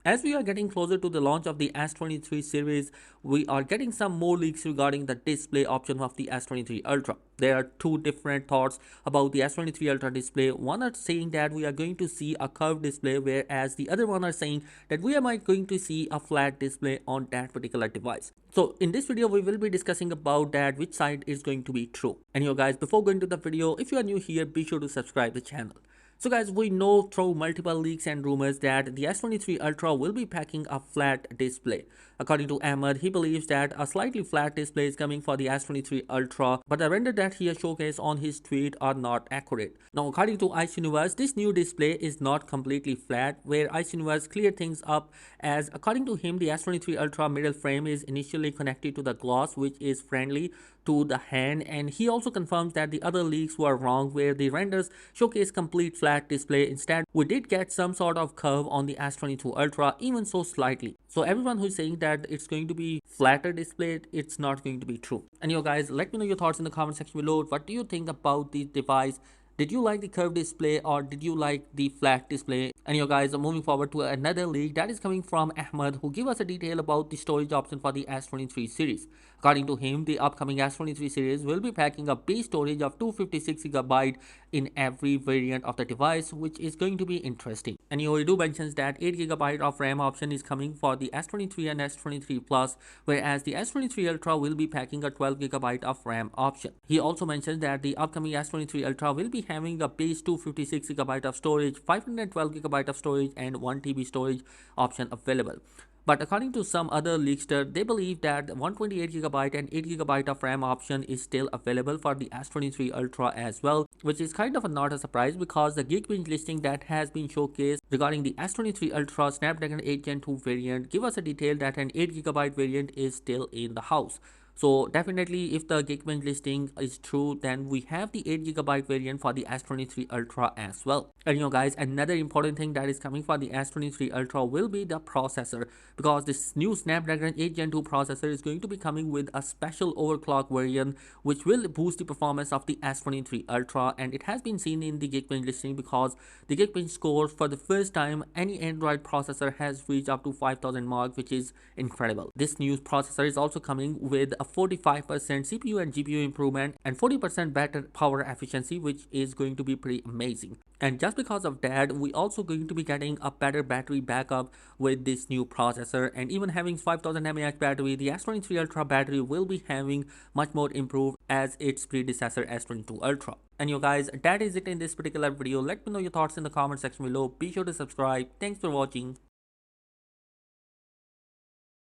As we are getting closer to the launch of the S23 series, we are getting some more leaks regarding the display option of the S23 Ultra. There are two different thoughts about the S23 Ultra display. One are saying that we are going to see a curved display, whereas the other one are saying that we are going to see a flat display on that particular device. So in this video, we will be discussing about that, which side is going to be true. And you guys, before going to the video, if you are new here, be sure to subscribe the channel. So guys, we know through multiple leaks and rumors that the S23 Ultra will be packing a flat display. According to Ahmed, he believes that a slightly flat display is coming for the S23 Ultra, but the render that he has showcased on his tweet are not accurate. Now, according to Ice Universe, this new display is not completely flat, where Ice Universe cleared things up, as according to him, the S23 Ultra middle frame is initially connected to the gloss, which is friendly to the hand, and he also confirms that the other leaks were wrong, where the renders showcase complete flat display. Instead, we did get some sort of curve on the S22 Ultra, even so slightly. So everyone who's saying that it's going to be flatter display, it's not going to be true. And you guys, let me know your thoughts in the comment section below. What do you think about the device? Did you like the curved display or did you like the flat display? And you guys, are moving forward to another leak that is coming from Ahmed, who give us a detail about the storage option for the S23 series. According to him, the upcoming S23 series will be packing a base storage of 256GB in every variant of the device, which is going to be interesting. And he do mentions that 8GB of RAM option is coming for the S23 and S23 Plus, whereas the S23 Ultra will be packing a 12GB of RAM option. He also mentions that the upcoming S23 Ultra will be having a base 256GB of storage, 512GB of storage, and 1TB storage option available. But according to some other leakster, they believe that 128GB and 8GB of RAM option is still available for the S23 Ultra as well, which is kind of not a surprise because the Geekbench listing that has been showcased regarding the S23 Ultra Snapdragon 8 Gen 2 variant give us a detail that an 8GB variant is still in the house. So definitely, if the Geekbench listing is true, then we have the 8GB variant for the S23 Ultra as well. And guys, another important thing that is coming for the S23 Ultra will be the processor, because this new Snapdragon 8 Gen 2 processor is going to be coming with a special overclock variant which will boost the performance of the S23 Ultra, and it has been seen in the Geekbench listing because the Geekbench scores for the first time any Android processor has reached up to 5000 mark, which is incredible. This new processor is also coming with a 45% CPU and GPU improvement and 40% better power efficiency, which is going to be pretty amazing. And just because of that, we also going to be getting a better battery backup with this new processor, and even having 5000 mAh battery, the S23 Ultra battery will be having much more improved as its predecessor S22 Ultra. And guys, that is it in this particular video. Let me know your thoughts in the comment section below. Be sure to subscribe. Thanks for watching.